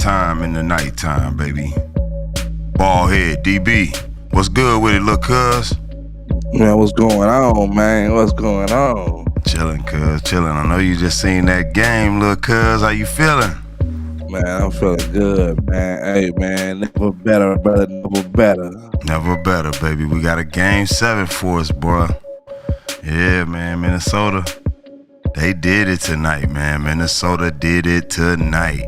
time in the nighttime, baby. Baldhead, DB. What's good with it, little cuz? Man, what's going on, man? What's going on? Chillin', cuz, chillin'. I know you just seen that game, little cuz. How you feeling? Man, I'm feeling good, man. Hey, man, never better, brother, never better. Never better, baby. We got a game 7 for us, bro. Yeah, man, Minnesota. They did it tonight, man. Minnesota did it tonight.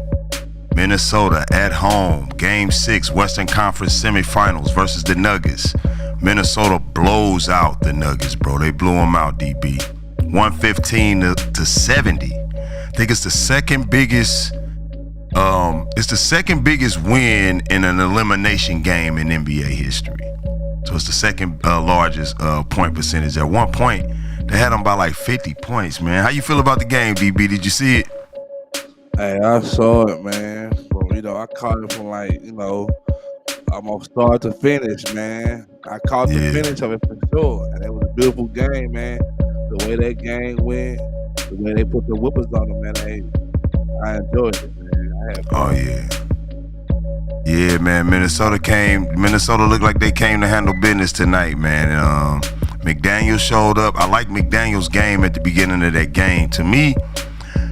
Minnesota at home, Game 6, Western Conference semifinals versus the Nuggets. Minnesota blows out the Nuggets, bro. They blew them out, DB. 115 to 70. I think it's the second biggest. It's the second biggest win in an elimination game in NBA history. So it's the second largest point percentage. At one point, they had them by like 50 points, man. How you feel about the game, DB? Did you see it? Hey, I saw it, man. I caught it from almost start to finish, man. I caught the finish of it for sure. And it was a beautiful game, man. The way that game went, the way they put the whoopers on them, man. I enjoyed it, man. I had fun. Oh, yeah. Yeah, man. Minnesota looked like they came to handle business tonight, man. McDaniels showed up. I like McDaniels' game at the beginning of that game. To me,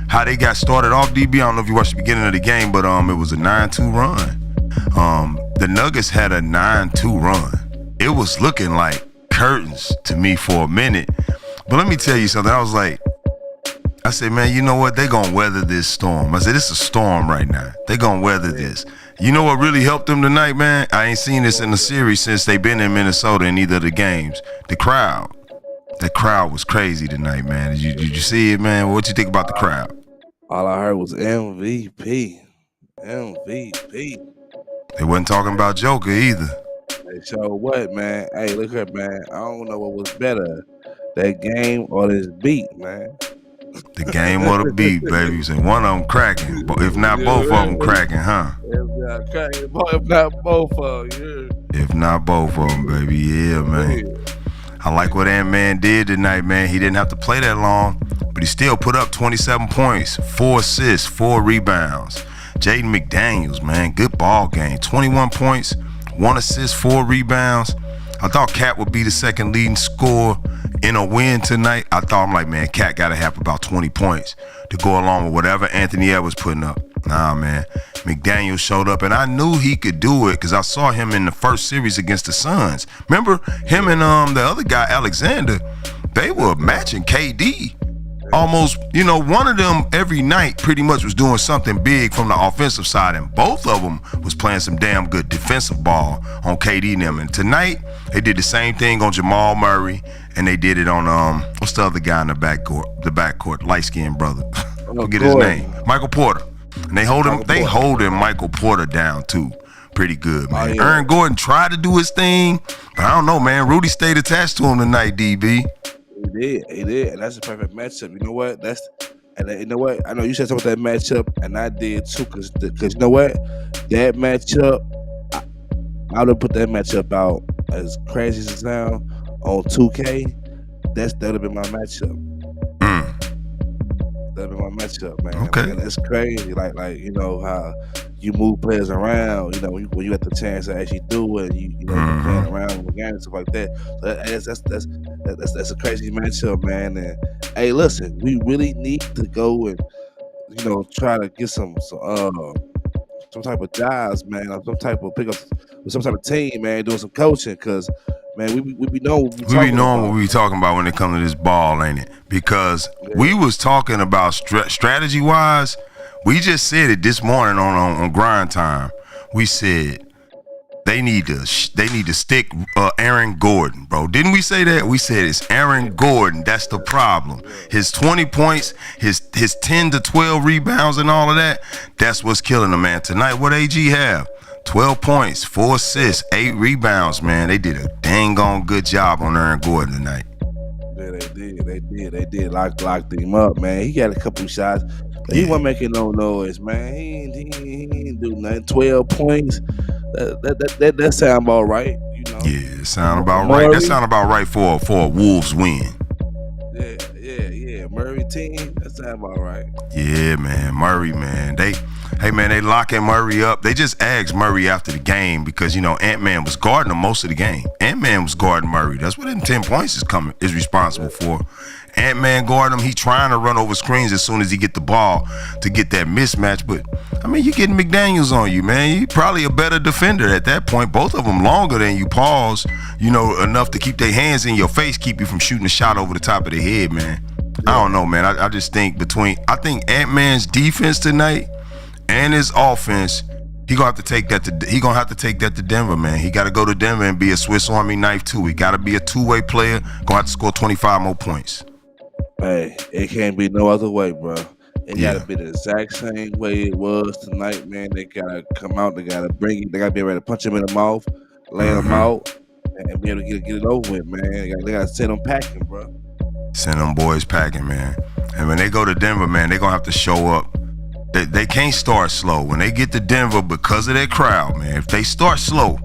how they got started off, DB, I don't know if you watched the beginning of the game, but it was a 9-2 run. The Nuggets had a 9-2 run. It was looking like curtains to me for a minute. But let me tell you something. I said, man, you know what? They're going to weather this storm. I said, it's a storm right now. They're going to weather this. You know what really helped them tonight, man? I ain't seen this in the series since they've been in Minnesota in either of the games. The crowd. The crowd was crazy tonight, man. Did you see it, man? What you think about the crowd? All I heard was MVP. MVP. They wasn't talking about Joker either. Hey, so what, man? Hey, look here, man. I don't know what was better, that game or this beat, man. The game or the beat, baby. So one of them cracking. If not both of them cracking, huh? If not both of them, yeah. If not both of them, baby. Yeah, man. I like what Ant-Man did tonight, man. He didn't have to play that long, but he still put up 27 points, 4 assists, 4 rebounds. Jaden McDaniels, man, good ball game. 21 points, 1 assist, 4 rebounds. I thought Cat would be the second leading scorer in a win tonight. I'm like, man, Cat got to have about 20 points to go along with whatever Anthony Edwards putting up. Nah, man. McDaniels showed up, and I knew he could do it because I saw him in the first series against the Suns. Remember him and the other guy, Alexander? They were matching KD. Almost, one of them every night pretty much was doing something big from the offensive side, and both of them was playing some damn good defensive ball on KD and them. And tonight, they did the same thing on Jamal Murray, and they did it on, what's the other guy in the backcourt, light-skinned brother. Forget his name. Michael Porter. And they holding Michael Porter down too. Pretty good, man. Oh, yeah. Aaron Gordon tried to do his thing, but I don't know, man. Rudy stayed attached to him tonight, DB. He did, and that's a perfect matchup. You know what? You know what? I know you said something about that matchup, and I did too, because you know what? That matchup, I would have put that matchup out, as crazy as it sounds, on 2K. That would have been my matchup. That'd be my matchup, man. Okay. Man, that's crazy. Like how you move players around. When you have the chance to actually do it, you playing around with the game and stuff like that. So that's a crazy matchup, man. And hey, listen, we really need to go and try to get some type of jobs, man, or some type of pick up with some type of team, man, doing some coaching, because man, we be knowing what we talking about when it comes to this ball, ain't it? Because we was talking about strategy wise. We just said it this morning on Grind Time. We said they need to stick Aaron Gordon, bro. Didn't we say that? We said it's Aaron Gordon. That's the problem. His 20 points, his 10 to 12 rebounds and all of that, that's what's killing him, man. Tonight, what AG have? 12 points, 4 assists, 8 rebounds, man. They did a dang on good job on Aaron Gordon tonight. Yeah, they did. Locked him up, man. He got a couple shots. He wasn't making no noise, man. He ain't do nothing. 12 points. That sound about right, Yeah, it sound about right. That sound about right for a Wolves win. Yeah. Murray team, that sound about right. Yeah, man. Murray, man. Hey, man, they locking Murray up. They just asked Murray after the game because, Ant-Man was guarding him most of the game. Ant-Man was guarding Murray. That's what them 10 points is responsible for. Ant-Man guarding him. He trying to run over screens as soon as he get the ball to get that mismatch. But, you're getting McDaniels on you, man. You're probably a better defender at that point. Both of them longer than you. Pause, enough to keep their hands in your face, keep you from shooting a shot over the top of their head, man. I don't know, man. I just think I think Ant-Man's defense tonight and his offense, he gonna have to take that to Denver, man. He got to go to Denver and be a Swiss Army knife too. He got to be a two-way player. Gonna have to score 25 more points. Hey, it can't be no other way, bro. It got to be the exact same way it was tonight, man. They gotta come out. They gotta bring it. They gotta be ready to punch him in the mouth, lay him out, and be able to get it over with, man. They gotta send them packing, bro. Send them boys packing, man. And when they go to Denver, man, they're gonna have to show up. They can't start slow. When they get to Denver, because of that crowd, man, if they start slow,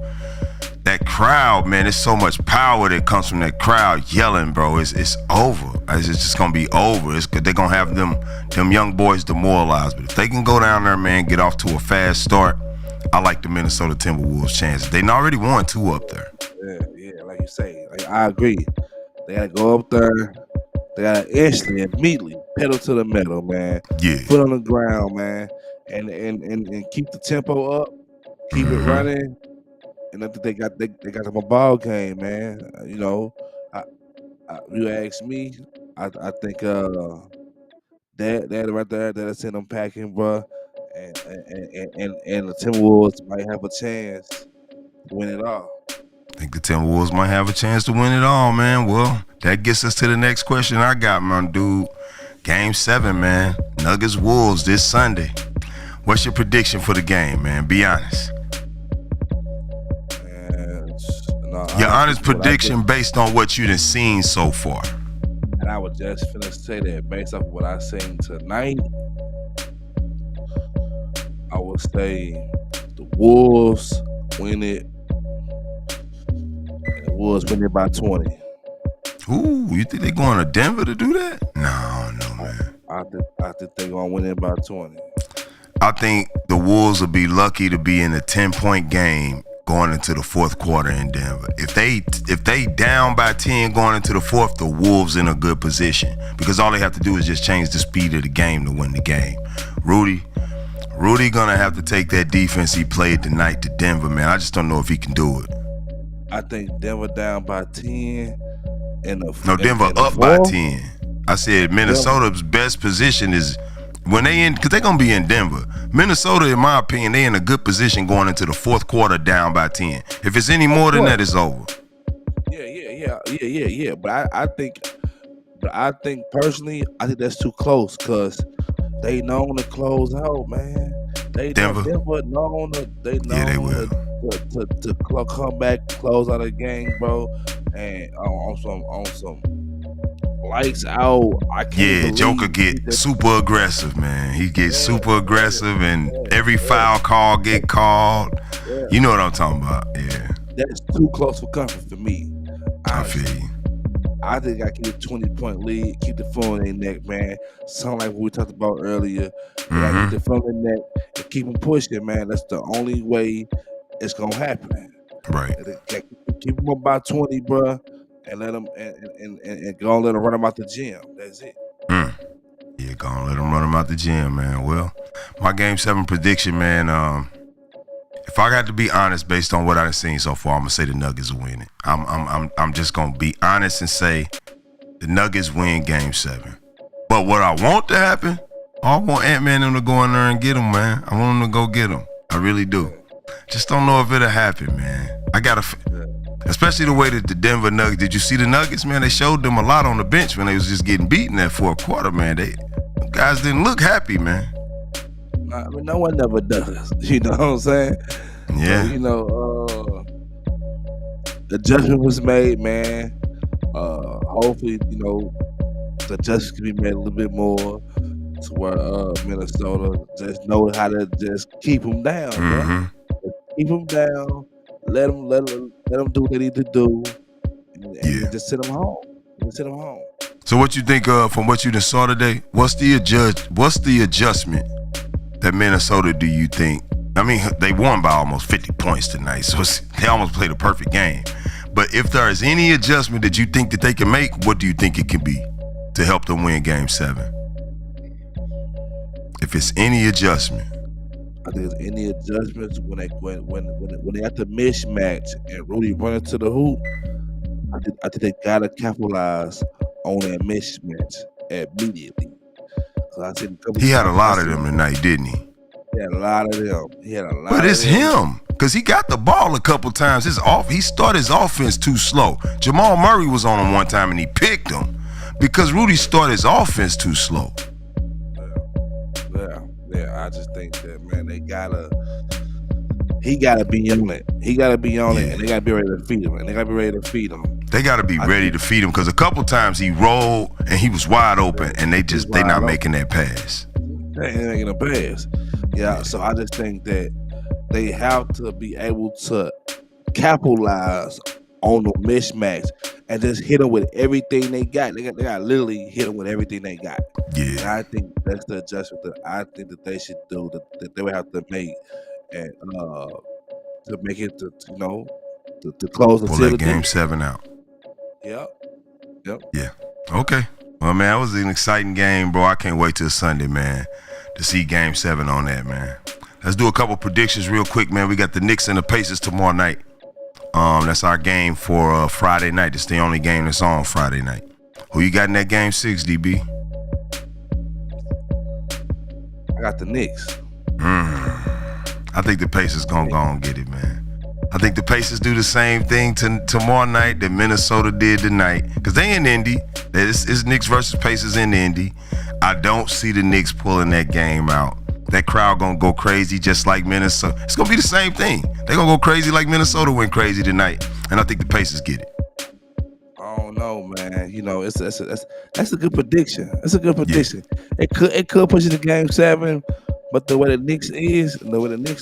that crowd, man, there's so much power that comes from that crowd yelling, bro. It's over. It's just gonna be over. They're gonna have them young boys demoralized. But if they can go down there, man, get off to a fast start, I like the Minnesota Timberwolves' chances. They already won 2 up there. Yeah, like you say. I agree. They gotta go up there. They gotta instantly, immediately pedal to the metal, man. Yeah. Foot on the ground, man, and keep the tempo up, keep it running. And I think they got them a ball game, man. You ask me, I think that right there, that'll send them packing, bro. And the Timberwolves might have a chance to win it all. I think the Timberwolves might have a chance to win it all, man. Well, that gets us to the next question I got, my dude. Game 7, man. Nuggets Wolves this Sunday. What's your prediction for the game, man? Be honest. Your honest prediction based on what you done seen so far. And I was just finna say that based off of what I seen tonight, I would say the Wolves win it. And the Wolves win it by 20. Ooh, you think they going to Denver to do that? No, man. I think they're going to win it by 20. I think the Wolves will be lucky to be in a 10-point game going into the fourth quarter in Denver. If they down by 10 going into the fourth, the Wolves in a good position because all they have to do is just change the speed of the game to win the game. Rudy gonna have to take that defense he played tonight to Denver, man. I just don't know if he can do it. I think Denver down by 10. Denver up by 10. I said Minnesota's best position is when they in, because they're going to be in Denver. Minnesota, in my opinion, they in a good position going into the fourth quarter down by 10. If it's any more than that, it's over. Yeah. But I think personally, I think that's too close because they known to close out, man. Denver known to come back, close out a game, bro, and on some lights out. I can't. Joker get super aggressive, man. He gets super aggressive, and every foul call get called. Yeah. You know what I'm talking about? Yeah. That's too close for comfort for me. I feel you. I think I keep a 20-point lead, keep the phone in their neck, man. Something like what we talked about earlier. Keep the phone in their neck and keep them pushing, man. That's the only way it's gonna happen. Right. Keep them up by 20, bro, and let them and go and let them run them out the gym. That's it. Yeah, go and let them run them out the gym, man. Well, my Game 7 prediction, man. If I got to be honest, based on what I've seen so far, I'm gonna say the Nuggets will win it. I'm just gonna be honest and say the Nuggets win Game 7. But what I want to happen, I want Ant-Man them to go in there and get them, man. I want them to go get them. I really do. Just don't know if it'll happen, man. Especially the way that the Denver Nuggets. Did you see the Nuggets, man? They showed them a lot on the bench when they was just getting beaten that fourth quarter, man. Them guys didn't look happy, man. I mean, no one never does. You know what I'm saying? Yeah. So, the judgment was made, man. Hopefully, the judgment can be made a little bit more to where Minnesota just know how to just keep them down, bro. Keep them down. Let them do what they need to do, and just send them home. So what you think from what you just saw today? What's the adjustment that Minnesota do you think? I mean, they won by almost 50 points tonight, so they almost played a perfect game. But if there is any adjustment that you think that they can make, what do you think it can be to help them win Game 7? If it's any adjustment. I think it's any adjustments when they have to mismatch and Rudy running to the hoop. I think they gotta capitalize on that mismatch immediately. He had a lot of them tonight, didn't he? He had a lot of them. But it's him, because he got the ball a couple times. He started his offense too slow. Jamal Murray was on him one time and he picked him because Rudy started his offense too slow. Yeah. I just think that, man, he gotta be on it. He gotta be on it, and they gotta be ready to feed him. They gotta be ready to feed him because a couple times he rolled and he was wide open, and they not making that pass. They ain't making a pass. Yeah, so I just think that they have to be able to capitalize on the mismatch and just hit them with everything they got. They got to literally hit them with everything they got. Yeah, and I think that's the adjustment that I think that they should do, that they would have to make, and to make it to close the pull that Game 7 out. Yep. Yeah. Okay. Well, man, that was an exciting game, bro. I can't wait till Sunday, man, to see Game 7 on that, man. Let's do a couple predictions real quick, man. We got the Knicks and the Pacers tomorrow night. That's our game for Friday night. It's the only game that's on Friday night. Who you got in that Game 6, DB? I got the Knicks. I think the Pacers gonna go and get it, man. I think the Pacers do the same thing tomorrow night that Minnesota did tonight, because they in Indy. It's Knicks versus Pacers in Indy. I don't see the Knicks pulling that game out. That crowd gonna go crazy just like Minnesota. It's gonna be the same thing. They gonna go crazy like Minnesota went crazy tonight, and I think the Pacers get it. I don't know, man. That's a good prediction. That's a good prediction. Yeah. It could push it to Game 7. But the way the Knicks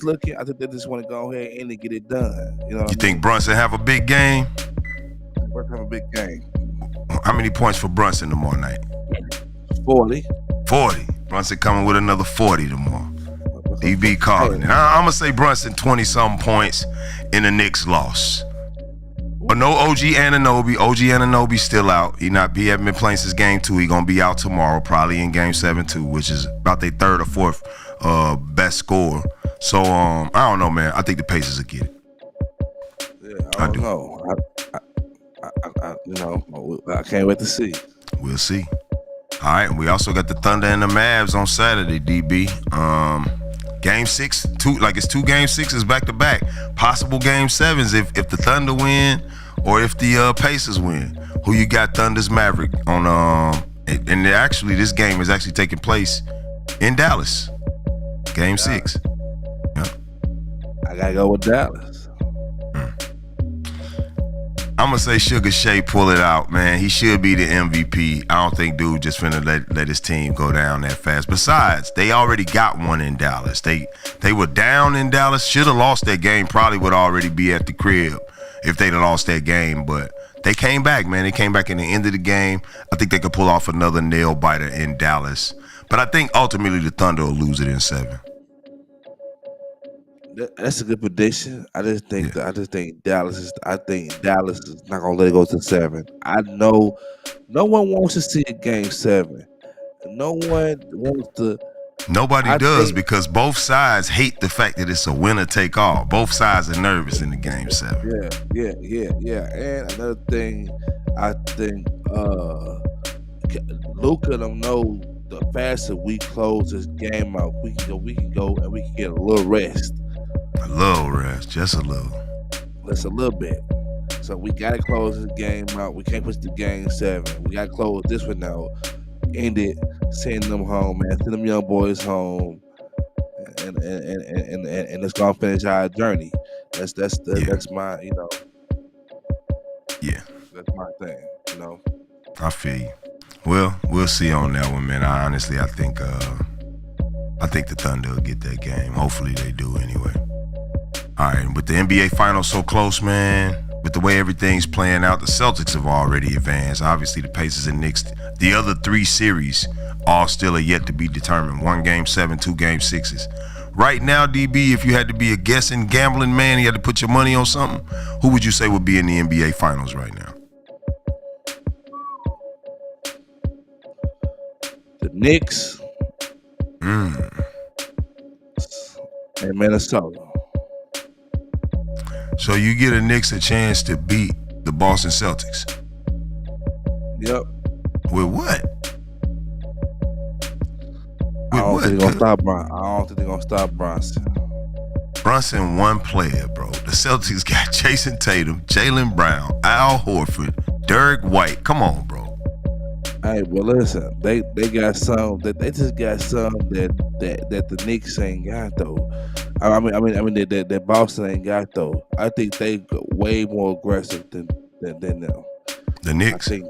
looking, I think they just want to go ahead and get it done. You think Brunson have a big game? Brunson have a big game. How many points for Brunson tomorrow night? 40. 40. Brunson coming with another 40 tomorrow. DB calling it. I'm going to say Brunson 20-something points in the Knicks loss. But no OG Anunoby. OG Anunoby still out. He haven't been playing since Game 2. He going to be out tomorrow, probably in Game 7 too, which is about their third or fourth best score. So I don't know, man. I think the Pacers will get it. Yeah, I don't know. I can't wait to see. We'll see. All right, and we also got the Thunder and the Mavs on Saturday, DB. Game 6, it's two Game 6s back to back. Possible Game 7s if the Thunder win or if the Pacers win. Who you got? Thunder's Maverick on and actually this game is actually taking place in Dallas. Game 6. Yeah. I gotta go with Dallas. I'm gonna say Sugar Shea pull it out, man. He should be the MVP. I don't think dude just finna let his team go down that fast. Besides, they already got one in Dallas. They were down in Dallas. Should have lost that game. Probably would already be at the crib if they'd have lost that game. But they came back, man. They came back in the end of the game. I think they could pull off another nail biter in Dallas. But I think ultimately the Thunder will lose it in 7. That's a good prediction. I just think Dallas is not gonna let it go to 7. I know no one wants to see a Game 7. No one wants to. Nobody does, because both sides hate the fact that it's a winner take all. Both sides are nervous in the Game 7. Yeah. And another thing, I think Luka don't know. The faster we close this game out, we can go and we can get a little rest. A little rest, just a little. Just a little bit. So we gotta close this game out. We can't push the Game 7. We gotta close this one out. End it. Send them home, man. Send them young boys home, and let's go and finish our journey. That's my Yeah. That's my thing. I feel you. Well, we'll see on that one, man. I think the Thunder will get that game. Hopefully they do anyway. All right, with the NBA Finals so close, man, with the way everything's playing out, the Celtics have already advanced. Obviously, the Pacers and Knicks, the other 3 series, all still are yet to be determined. 1 Game 7, 2 Game 6s. Right now, DB, if you had to be a guessing gambling man, you had to put your money on something, who would you say would be in the NBA Finals right now? The Knicks and Minnesota. So you get a Knicks a chance to beat the Boston Celtics. Yep. With what? I don't think they're gonna stop Bronson. Brunson, one player, bro. The Celtics got Jason Tatum, Jaylen Brown, Al Horford, Derek White. Come on, bro. Hey, well, listen, they got some that they just got some that the Knicks ain't got though. I mean that Boston ain't got though. I think they way more aggressive than them. The Knicks. I think,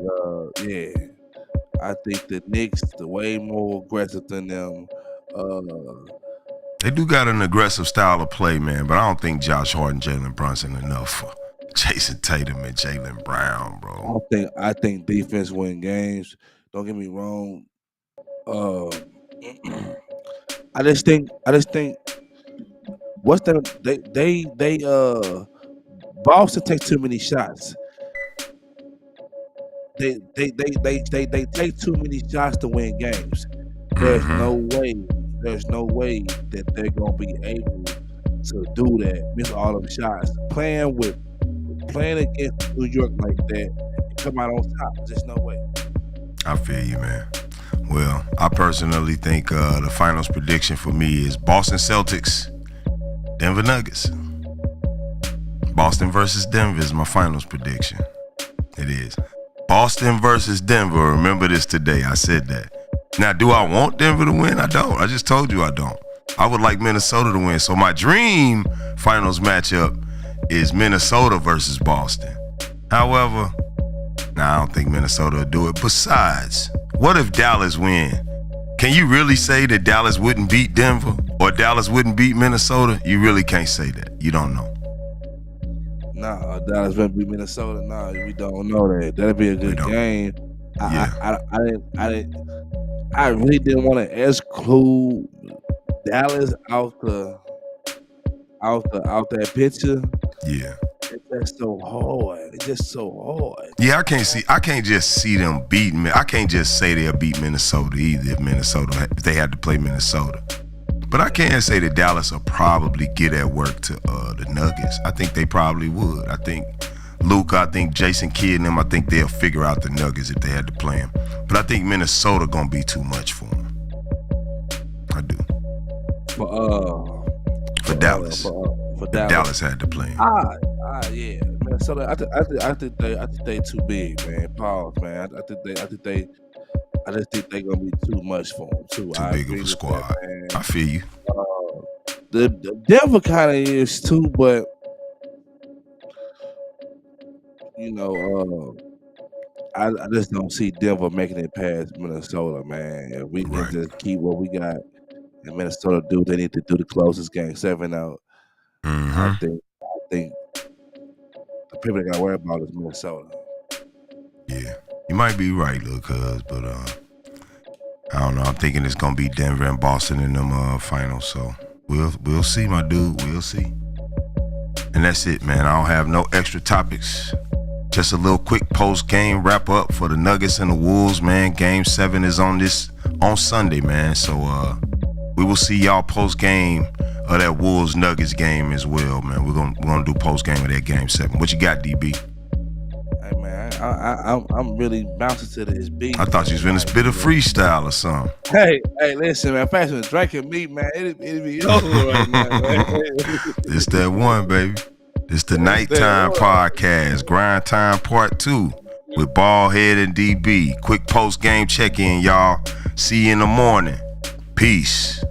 I think the Knicks are way more aggressive than them. They do got an aggressive style of play, man, but I don't think Josh Hart and Jalen Brunson enough for Jason Tatum and Jaylen Brown, bro. I think defense win games. Don't get me wrong. I just think what's that Boston takes too many shots. They take too many shots to win games. There's no way that they're gonna be able to do that. Miss all of the shots. Playing against New York like that and come out on top. There's no way. I feel you, man. Well, I personally think the finals prediction for me is Boston Celtics, Denver Nuggets. Boston versus Denver is my finals prediction. It is. Boston versus Denver. Remember this today. I said that. Now, do I want Denver to win? I don't. I just told you I don't. I would like Minnesota to win. So my dream finals matchup is Minnesota versus Boston. However, I don't think Minnesota will do it. Besides, what if Dallas win? Can you really say that Dallas wouldn't beat Denver or Dallas wouldn't beat Minnesota? You really can't say that. You don't know. Nah, Dallas wouldn't beat Minnesota. Nah, we don't know that. That'd be a good game. I really didn't want to exclude Dallas out that picture. Yeah. It's so hard. It's just so hard. Yeah, I can't just see them beating me. I can't just say they'll beat Minnesota either if they had to play Minnesota. But I can say that Dallas will probably get at work to the Nuggets. I think they probably would. I think Jason Kidd and them, I think they'll figure out the Nuggets if they had to play them. But I think Minnesota gonna be too much for them. I do. For Dallas. For Dallas. Dallas had to play him. Yeah. Minnesota. I think they too big, man. Pause, man. I just think they gonna be too much for them too. Too big of a squad. That, I feel you. The Denver kind of is too, but you know, I just don't see Denver making it past Minnesota, man. If we can just keep what we got and Minnesota do, they need to do the closest game 7 out. I think the people that got to worry about is Minnesota. Yeah, you might be right, little cuz, but I don't know. I'm thinking it's gonna be Denver and Boston in them finals. So we'll see, my dude. We'll see. And that's it, man. I don't have no extra topics. Just a little quick post-game wrap-up for the Nuggets and the Wolves, man. Game 7 is on Sunday, man. So we will see y'all post-game of that Wolves-Nuggets game as well, man. We're gonna do post-game of that Game 7. What you got, DB? Hey, man, I'm really bouncing to this beat. I thought you was gonna spit a freestyle or something. Hey, listen, man. If I was drinking meat, man, it'd be over right now, man. It's that one, baby. It's the Nighttime Podcast, Grind Time Part 2 with Baldhead and DB. Quick post-game check-in, y'all. See you in the morning. Peace.